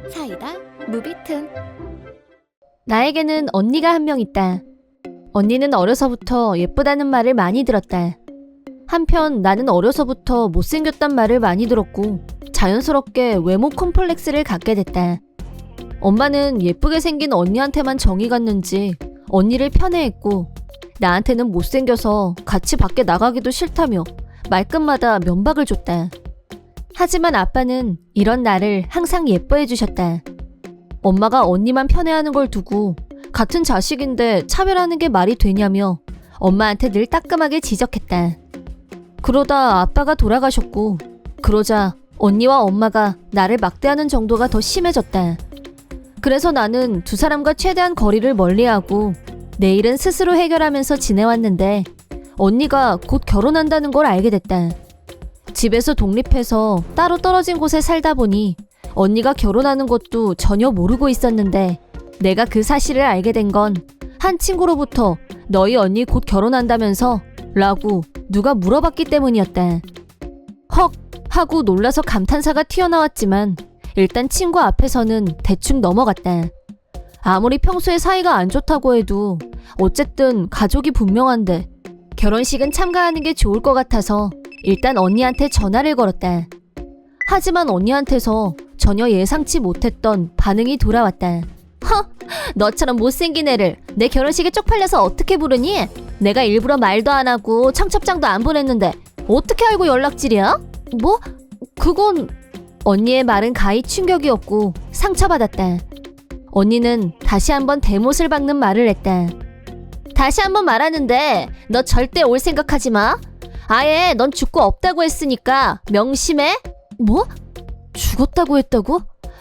사이다 무비튼. 나에게는 언니가 한 명 있다. 언니는 어려서부터 예쁘다는 말을 많이 들었다. 한편 나는 어려서부터 못생겼단 말을 많이 들었고 자연스럽게 외모 콤플렉스를 갖게 됐다. 엄마는 예쁘게 생긴 언니한테만 정이 갔는지 언니를 편애했고 나한테는 못생겨서 같이 밖에 나가기도 싫다며 말끝마다 면박을 줬다. 하지만 아빠는 이런 나를 항상 예뻐해 주셨다. 엄마가 언니만 편애하는 걸 두고 같은 자식인데 차별하는 게 말이 되냐며 엄마한테 늘 따끔하게 지적했다. 그러다 아빠가 돌아가셨고 그러자 언니와 엄마가 나를 막대하는 정도가 더 심해졌다. 그래서 나는 두 사람과 최대한 거리를 멀리하고 내 일은 스스로 해결하면서 지내왔는데 언니가 곧 결혼한다는 걸 알게 됐다. 집에서 독립해서 따로 떨어진 곳에 살다 보니 언니가 결혼하는 것도 전혀 모르고 있었는데 내가 그 사실을 알게 된 건 한 친구로부터 너희 언니 곧 결혼한다면서? 라고 누가 물어봤기 때문이었다. 헉! 하고 놀라서 감탄사가 튀어나왔지만 일단 친구 앞에서는 대충 넘어갔다. 아무리 평소에 사이가 안 좋다고 해도 어쨌든 가족이 분명한데 결혼식은 참가하는 게 좋을 것 같아서 일단 언니한테 전화를 걸었다. 하지만 언니한테서 전혀 예상치 못했던 반응이 돌아왔다. 허! 너처럼 못생긴 애를 내 결혼식에 쪽팔려서 어떻게 부르니? 내가 일부러 말도 안 하고 청첩장도 안 보냈는데 어떻게 알고 연락질이야? 뭐? 그건... 언니의 말은 가히 충격이었고 상처받았다. 언니는 다시 한번 대못을 박는 말을 했다. 다시 한번 말하는데 너 절대 올 생각하지 마. 아예 넌 죽고 없다고 했으니까 명심해. 뭐? 죽었다고 했다고?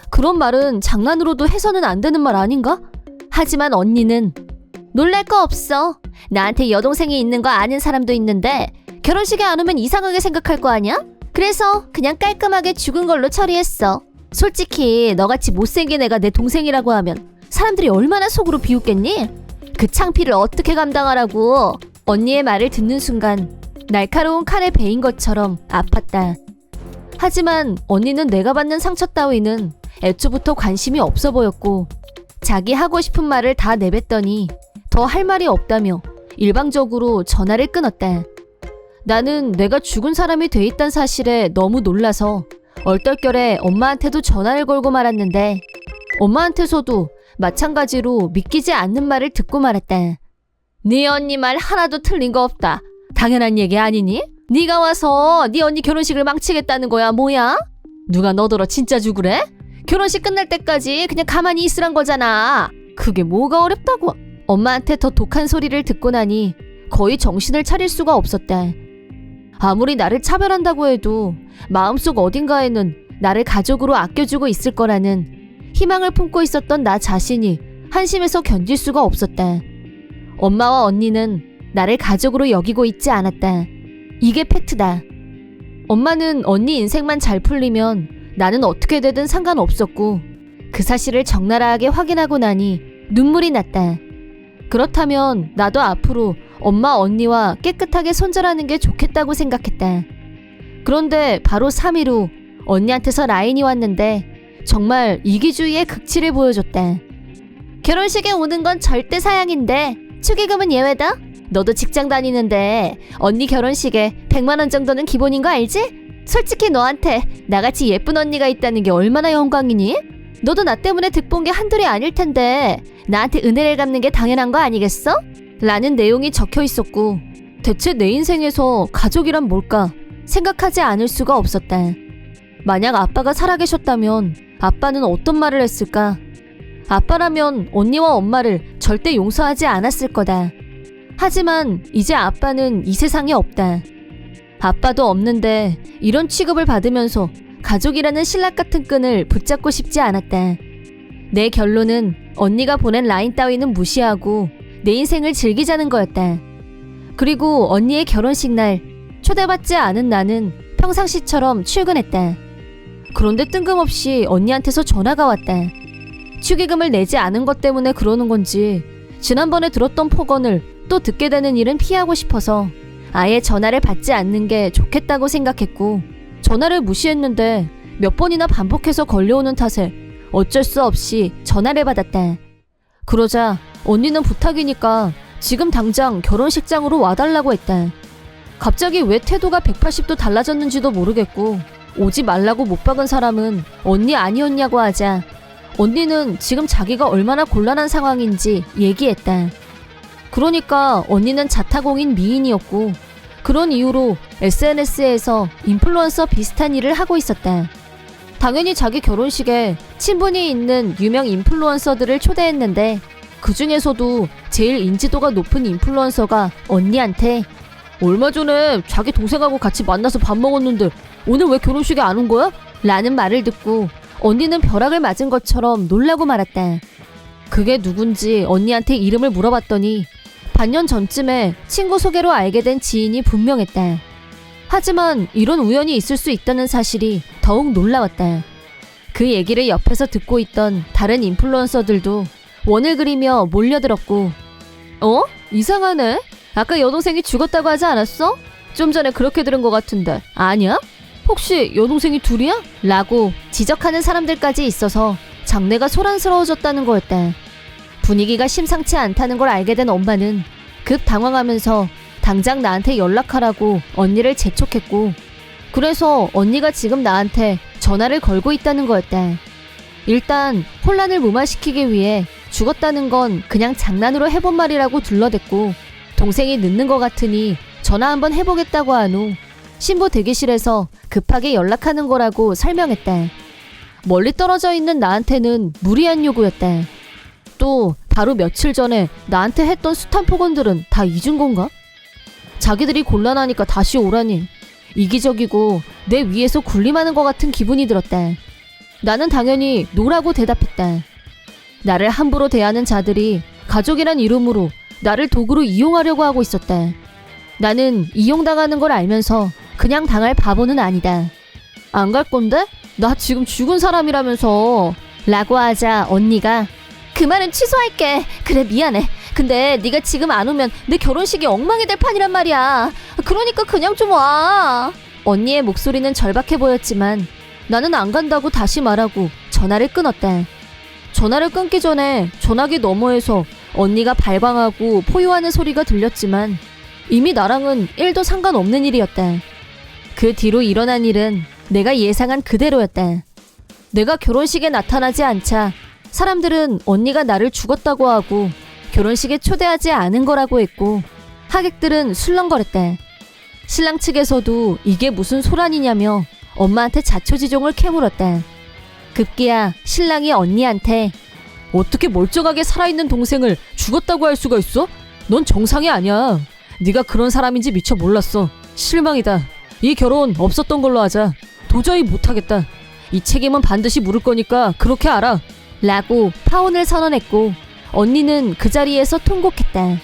그런 말은 장난으로도 해서는 안 되는 말 아닌가? 하지만 언니는 놀랄 거 없어. 나한테 여동생이 있는 거 아는 사람도 있는데 결혼식에 안 오면 이상하게 생각할 거 아니야? 그래서 그냥 깔끔하게 죽은 걸로 처리했어. 솔직히 너같이 못생긴 애가 내 동생이라고 하면 사람들이 얼마나 속으로 비웃겠니? 그 창피를 어떻게 감당하라고. 언니의 말을 듣는 순간 날카로운 칼에 베인 것처럼 아팠다. 하지만 언니는 내가 받는 상처 따위는 애초부터 관심이 없어 보였고 자기 하고 싶은 말을 다 내뱉더니 더 할 말이 없다며 일방적으로 전화를 끊었다. 나는 내가 죽은 사람이 돼 있다는 사실에 너무 놀라서 얼떨결에 엄마한테도 전화를 걸고 말았는데 엄마한테서도 마찬가지로 믿기지 않는 말을 듣고 말았다. 네 언니 말 하나도 틀린 거 없다. 당연한 얘기 아니니? 네가 와서 네 언니 결혼식을 망치겠다는 거야 뭐야? 누가 너더러 진짜 죽으래? 결혼식 끝날 때까지 그냥 가만히 있으란 거잖아. 그게 뭐가 어렵다고. 엄마한테 더 독한 소리를 듣고 나니 거의 정신을 차릴 수가 없었다. 아무리 나를 차별한다고 해도 마음속 어딘가에는 나를 가족으로 아껴주고 있을 거라는 희망을 품고 있었던 나 자신이 한심해서 견딜 수가 없었다. 엄마와 언니는 나를 가족으로 여기고 있지 않았다. 이게 팩트다. 엄마는 언니 인생만 잘 풀리면 나는 어떻게 되든 상관없었고 그 사실을 적나라하게 확인하고 나니 눈물이 났다. 그렇다면 나도 앞으로 엄마 언니와 깨끗하게 손절하는 게 좋겠다고 생각했다. 그런데 바로 3일 후 언니한테서 라인이 왔는데 정말 이기주의의 극치를 보여줬다. 결혼식에 오는 건 절대 사양인데 축의금은 예외다. 너도 직장 다니는데 언니 결혼식에 100만 원 정도는 기본인 거 알지? 솔직히 너한테 나같이 예쁜 언니가 있다는 게 얼마나 영광이니? 너도 나 때문에 득본 게 한둘이 아닐 텐데 나한테 은혜를 갚는 게 당연한 거 아니겠어? 라는 내용이 적혀 있었고 대체 내 인생에서 가족이란 뭘까 생각하지 않을 수가 없었다. 만약 아빠가 살아계셨다면 아빠는 어떤 말을 했을까? 아빠라면 언니와 엄마를 절대 용서하지 않았을 거다. 하지만 이제 아빠는 이 세상에 없다. 아빠도 없는데 이런 취급을 받으면서 가족이라는 신락 같은 끈을 붙잡고 싶지 않았다. 내 결론은 언니가 보낸 라인 따위는 무시하고 내 인생을 즐기자는 거였다. 그리고 언니의 결혼식 날 초대받지 않은 나는 평상시처럼 출근했다. 그런데 뜬금없이 언니한테서 전화가 왔다. 축의금을 내지 않은 것 때문에 그러는 건지 지난번에 들었던 폭언을 또 듣게 되는 일은 피하고 싶어서 아예 전화를 받지 않는 게 좋겠다고 생각했고 전화를 무시했는데 몇 번이나 반복해서 걸려오는 탓에 어쩔 수 없이 전화를 받았다. 그러자 언니는 부탁이니까 지금 당장 결혼식장으로 와달라고 했다. 갑자기 왜 태도가 180도 달라졌는지도 모르겠고 오지 말라고 못 박은 사람은 언니 아니었냐고 하자 언니는 지금 자기가 얼마나 곤란한 상황인지 얘기했다. 그러니까 언니는 자타공인 미인이었고 그런 이유로 SNS에서 인플루언서 비슷한 일을 하고 있었다. 당연히 자기 결혼식에 친분이 있는 유명 인플루언서들을 초대했는데 그 중에서도 제일 인지도가 높은 인플루언서가 언니한테 얼마 전에 자기 동생하고 같이 만나서 밥 먹었는데 오늘 왜 결혼식에 안 온 거야? 라는 말을 듣고 언니는 벼락을 맞은 것처럼 놀라고 말았다. 그게 누군지 언니한테 이름을 물어봤더니 반년 전쯤에 친구 소개로 알게 된 지인이 분명했다. 하지만 이런 우연이 있을 수 있다는 사실이 더욱 놀라웠다. 그 얘기를 옆에서 듣고 있던 다른 인플루언서들도 원을 그리며 몰려들었고 이상하네? 아까 여동생이 죽었다고 하지 않았어? 좀 전에 그렇게 들은 것 같은데 아니야? 혹시 여동생이 둘이야? 라고 지적하는 사람들까지 있어서 장내가 소란스러워졌다는 거였다. 분위기가 심상치 않다는 걸 알게 된 엄마는 급 당황하면서 당장 나한테 연락하라고 언니를 재촉했고 그래서 언니가 지금 나한테 전화를 걸고 있다는 거였다. 일단 혼란을 무마시키기 위해 죽었다는 건 그냥 장난으로 해본 말이라고 둘러댔고 동생이 늦는 것 같으니 전화 한번 해보겠다고 한 후 신부 대기실에서 급하게 연락하는 거라고 설명했다. 멀리 떨어져 있는 나한테는 무리한 요구였다. 또 바로 며칠 전에 나한테 했던 숱한 폭언들은 다 잊은 건가? 자기들이 곤란하니까 다시 오라니 이기적이고 내 위에서 군림하는 것 같은 기분이 들었다. 나는 당연히 노라고 대답했다. 나를 함부로 대하는 자들이 가족이란 이름으로 나를 도구로 이용하려고 하고 있었다. 나는 이용당하는 걸 알면서 그냥 당할 바보는 아니다. 안 갈 건데? 나 지금 죽은 사람이라면서 라고 하자 언니가 그 말은 취소할게. 그래 미안해. 근데 네가 지금 안 오면 내 결혼식이 엉망이 될 판이란 말이야. 그러니까 그냥 좀 와. 언니의 목소리는 절박해 보였지만 나는 안 간다고 다시 말하고 전화를 끊었다. 전화를 끊기 전에 전화기 너머에서 언니가 발광하고 포효하는 소리가 들렸지만 이미 나랑은 1도 상관없는 일이었다. 그 뒤로 일어난 일은 내가 예상한 그대로였다. 내가 결혼식에 나타나지 않자 사람들은 언니가 나를 죽었다고 하고 결혼식에 초대하지 않은 거라고 했고 하객들은 술렁거렸다. 신랑 측에서도 이게 무슨 소란이냐며 엄마한테 자초지종을 캐물었다. 급기야 신랑이 언니한테 어떻게 멀쩡하게 살아있는 동생을 죽었다고 할 수가 있어? 넌 정상이 아니야. 네가 그런 사람인지 미처 몰랐어. 실망이다. 이 결혼 없었던 걸로 하자. 도저히 못하겠다. 이 책임은 반드시 물을 거니까 그렇게 알아. 라고 파혼을 선언했고 언니는 그 자리에서 통곡했다.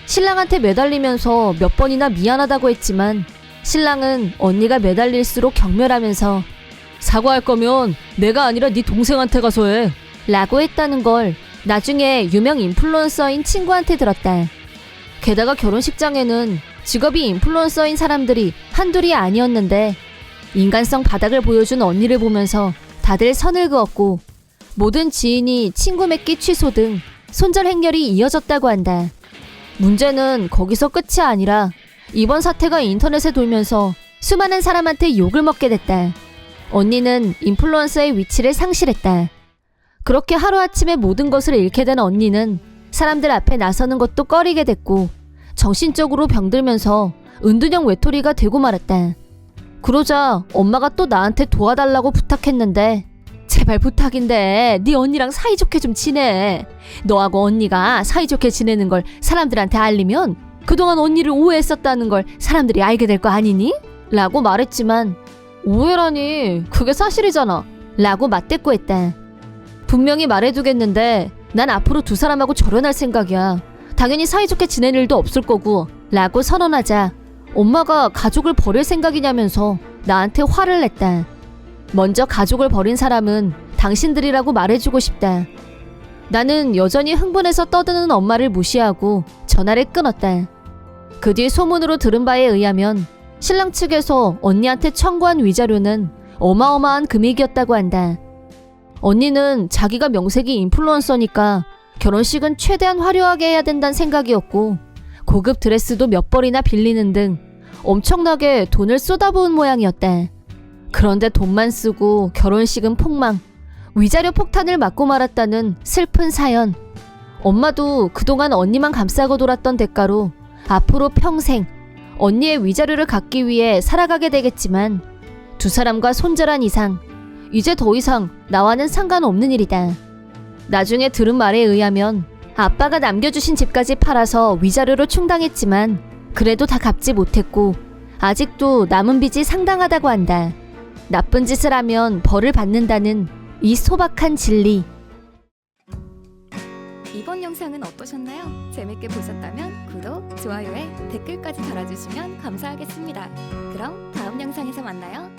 신랑한테 매달리면서 몇 번이나 미안하다고 했지만 신랑은 언니가 매달릴수록 경멸하면서 사과할 거면 내가 아니라 네 동생한테 가서 해. 라고 했다는 걸 나중에 유명 인플루언서인 친구한테 들었다. 게다가 결혼식장에는 직업이 인플루언서인 사람들이 한둘이 아니었는데 인간성 바닥을 보여준 언니를 보면서 다들 선을 그었고 모든 지인이 친구 맺기 취소 등 손절 행렬이 이어졌다고 한다. 문제는 거기서 끝이 아니라 이번 사태가 인터넷에 돌면서 수많은 사람한테 욕을 먹게 됐다. 언니는 인플루언서의 위치를 상실했다. 그렇게 하루아침에 모든 것을 잃게 된 언니는 사람들 앞에 나서는 것도 꺼리게 됐고 정신적으로 병들면서 은둔형 외톨이가 되고 말았다. 그러자 엄마가 또 나한테 도와달라고 부탁했는데 제발 부탁인데 네 언니랑 사이좋게 좀 지내. 너하고 언니가 사이좋게 지내는 걸 사람들한테 알리면 그동안 언니를 오해했었다는 걸 사람들이 알게 될 거 아니니? 라고 말했지만 오해라니 그게 사실이잖아. 라고 맞대꾸했다. 분명히 말해두겠는데 난 앞으로 두 사람하고 절연할 생각이야. 당연히 사이좋게 지낼 일도 없을 거고 라고 선언하자 엄마가 가족을 버릴 생각이냐면서 나한테 화를 냈다. 먼저 가족을 버린 사람은 당신들이라고 말해주고 싶다. 나는 여전히 흥분해서 떠드는 엄마를 무시하고 전화를 끊었다. 그 뒤 소문으로 들은 바에 의하면 신랑 측에서 언니한테 청구한 위자료는 어마어마한 금액이었다고 한다. 언니는 자기가 명색이 인플루언서니까 결혼식은 최대한 화려하게 해야 된다는 생각이었고 고급 드레스도 몇 벌이나 빌리는 등 엄청나게 돈을 쏟아부은 모양이었다. 그런데 돈만 쓰고 결혼식은 폭망, 위자료 폭탄을 맞고 말았다는 슬픈 사연. 엄마도 그동안 언니만 감싸고 돌았던 대가로 앞으로 평생 언니의 위자료를 갚기 위해 살아가게 되겠지만 두 사람과 손절한 이상 이제 더 이상 나와는 상관없는 일이다. 나중에 들은 말에 의하면 아빠가 남겨주신 집까지 팔아서 위자료로 충당했지만 그래도 다 갚지 못했고 아직도 남은 빚이 상당하다고 한다. 나쁜 짓을 하면 벌을 받는다는 이 소박한 진리. 이번 영상은 어떠셨나요? 재밌게 보셨다면 구독, 좋아요에 댓글까지 달아주시면 감사하겠습니다. 그럼 다음 영상에서 만나요.